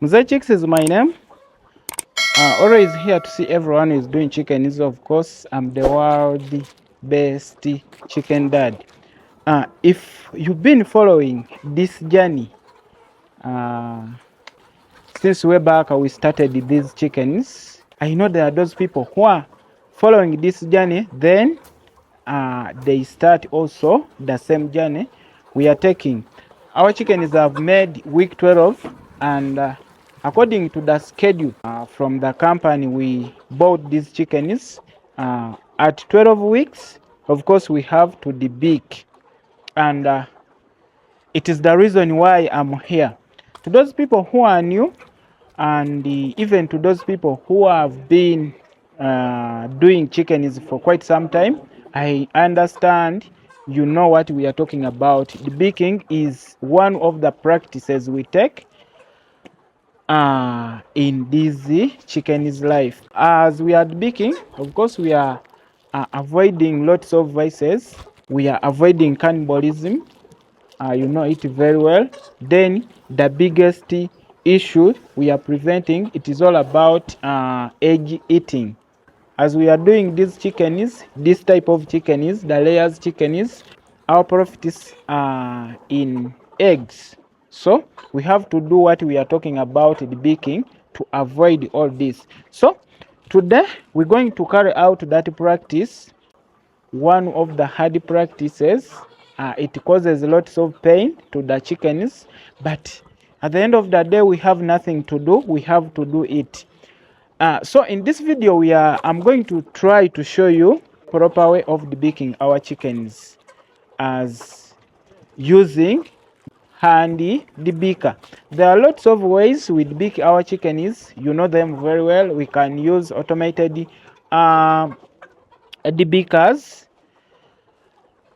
Mzee Chicks is my name. Always here to see everyone who is doing chicken. Is of course I'm the world best chicken dad. If you've been following this journey since way back we started these chickens, I know there are those people who are following this journey, then they start also the same journey we are taking. Our chickens have made week 12, and according to the schedule from the company we bought these chickens, at 12 weeks, of course, we have to debeak, and it is the reason why I'm here. To those people who are new, and even to those people who have been doing chickens for quite some time, I understand you know what we are talking about. Debeaking is one of the practices we take in this chicken's life. As we are debeaking, of course, we are avoiding lots of vices. We are avoiding cannibalism. You know it very well. Then the biggest issue we are preventing, it is all about egg eating. As we are doing these chickens, this type of chickens, the layers chickens, our profits are in eggs. So we have to do what we are talking about, the baking, to avoid all this. So today we're going to carry out that practice, one of the hard practices. It causes lots of pain to the chickens, but at the end of the day we have nothing to do, we have to do it. So in this video I'm going to try to show you proper way of debeaking our chickens as using handy debeaker. There are lots of ways we debeak our chickens, you know them very well. We can use automated debeakers,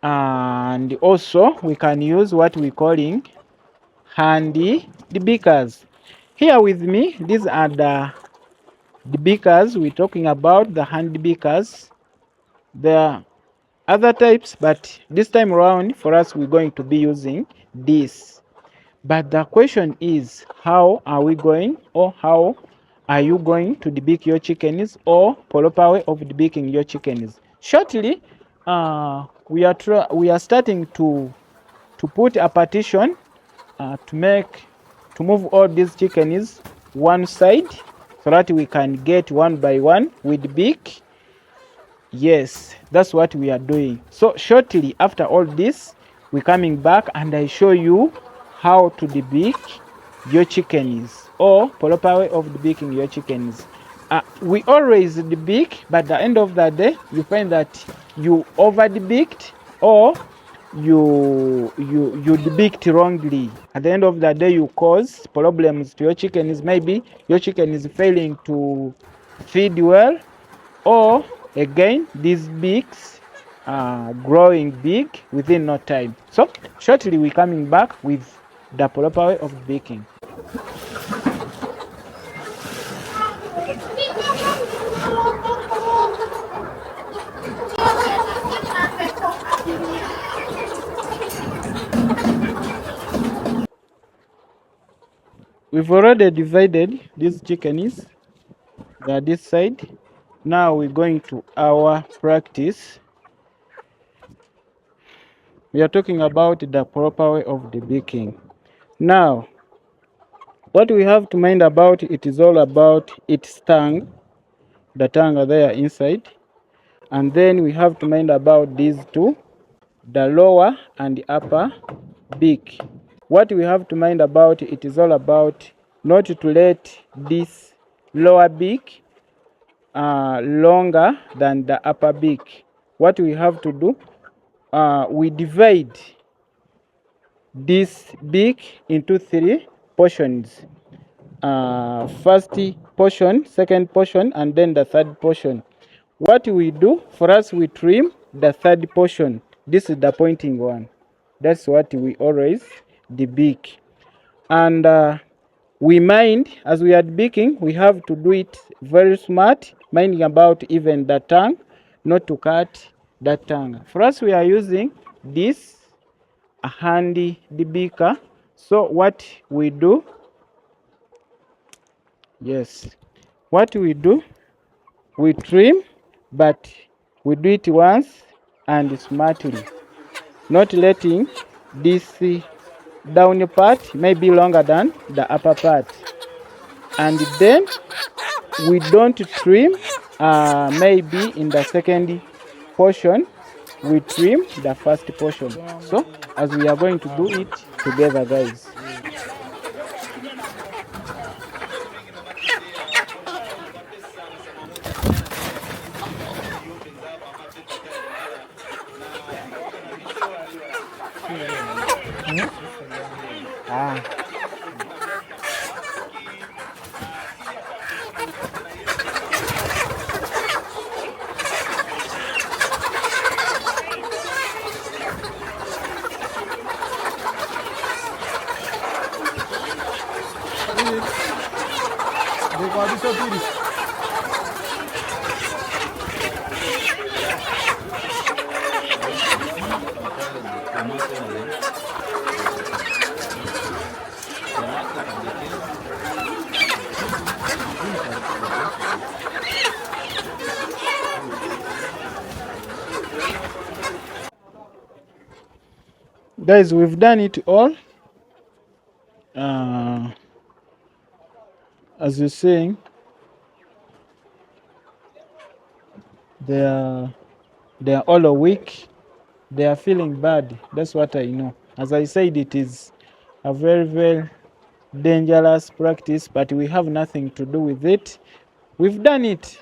and also we can use what we calling handy debeakers. Here with me, these are the debeakers we're talking about, the hand debeakers. There are other types, but this time around for us we're going to be using this. But the question is, how are we going, or how are you going to debeak your chickens, or proper way of debeaking your chickens? Shortly, we are starting to put a partition to move all these chickens one side, so that we can get one by one with beak. Yes, that's what we are doing. So shortly after all this, we're coming back and I show you how to debeak your chickens, or proper way of debeaking your chickens. We always debeak, but at the end of the day you find that you over debeaked, or you debeaked wrongly. At the end of the day you cause problems to your chickens. Maybe your chicken is failing to feed well, or again these beaks are growing big within no time. So shortly we're coming back with the proper way of baking. We've already divided these chickens, they are this side. Now we're going to our practice. We are talking about the proper way of debeaking. Now what we have to mind about it is all about its tongue, the tongue are there inside, and then we have to mind about these two, the lower and the upper beak. What we have to mind about it is all about not to let this lower beak longer than the upper beak. What we have to do, we divide this beak into three portions. First portion, second portion, and then the third portion. What we do, for us we trim the third portion. This is the pointing one. That's what we always debeak. And we mind, as we are debeaking, we have to do it very smart, minding about even the tongue, not to cut that tongue. For us we are using this handy debeaker. So what we do, Yes, what we do, we trim, but we do it once and smartly, not letting this down part may be longer than the upper part. And then we don't trim maybe in the second portion, we trim the first portion. So as we are going to do it together, guys. Guys, we've done it all. As you're saying, they are all awake. They are feeling bad. That's what I know. As I said, it is a very, very dangerous practice, but we have nothing to do with it. We've done it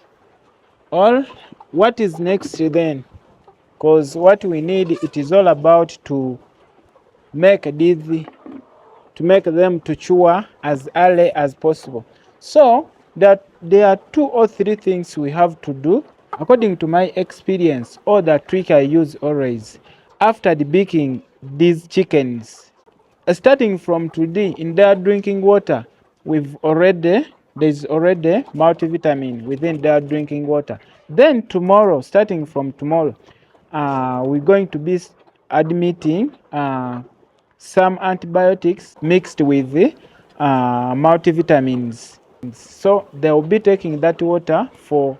all. What is next then? Because what we need, it is all about to make them to chew as early as possible. So that there are 2 or 3 things we have to do according to my experience, or the trick I use always after debeaking these chickens. Starting from today, in their drinking water, there's already multivitamin within their drinking water. Then tomorrow, starting from tomorrow, we're going to be admitting some antibiotics mixed with the multivitamins. So they will be taking that water for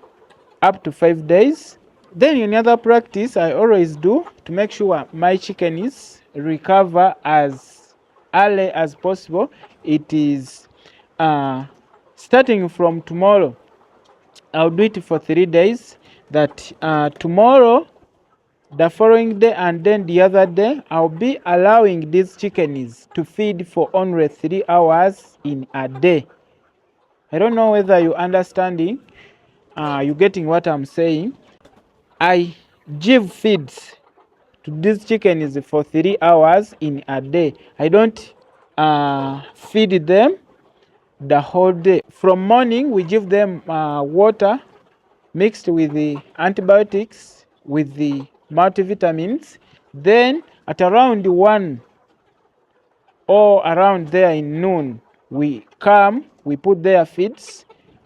up to 5 days. Then another practice I always do to make sure my chickens recover as early as possible, it is starting from tomorrow. I'll do it for 3 days. That tomorrow, the following day, and then the other day, I'll be allowing these chickens to feed for only 3 hours in a day. I don't know whether you're understanding, you're getting what I'm saying. I give feeds to these chickens for 3 hours in a day. I don't feed them the whole day. From morning, we give them water mixed with the antibiotics, with the multivitamins. Then at around 1 or around there in noon, we come, we put their feeds,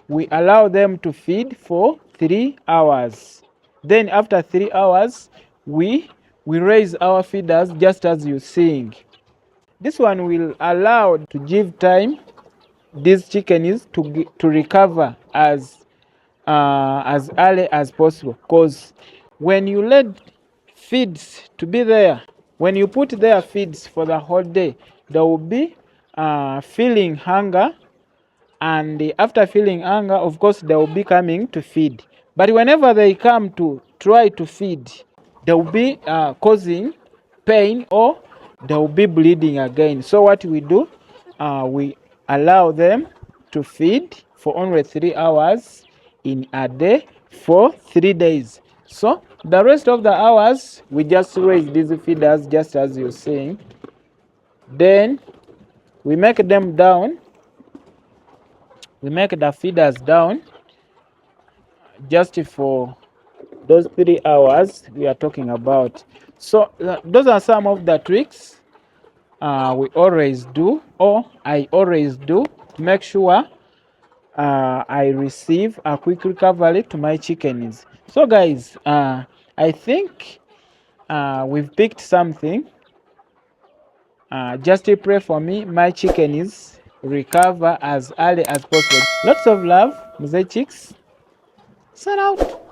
we allow them to feed for 3 hours. Then after 3 hours, we raise our feeders just as you're seeing. This one will allow to give time these chickens to recover as early as possible. Because when you let feeds to be there, when you put their feeds for the whole day, they will be feeling hunger, and after feeling hunger, of course, they will be coming to feed. But whenever they come to try to feed, they will be causing pain, or they will be bleeding again. So what we do, we allow them to feed for only 3 hours in a day for 3 days. So the rest of the hours, we just raise these feeders just as you're saying. Then we make them down. We make the feeders down just for those 3 hours we are talking about. So those are some of the tricks we always do, or I always do, to make sure I receive a quick recovery to my chickens. So guys, I think we've picked something. Just pray for me, my chickens recover as early as possible. Lots of love, Mzee chicks. Set out.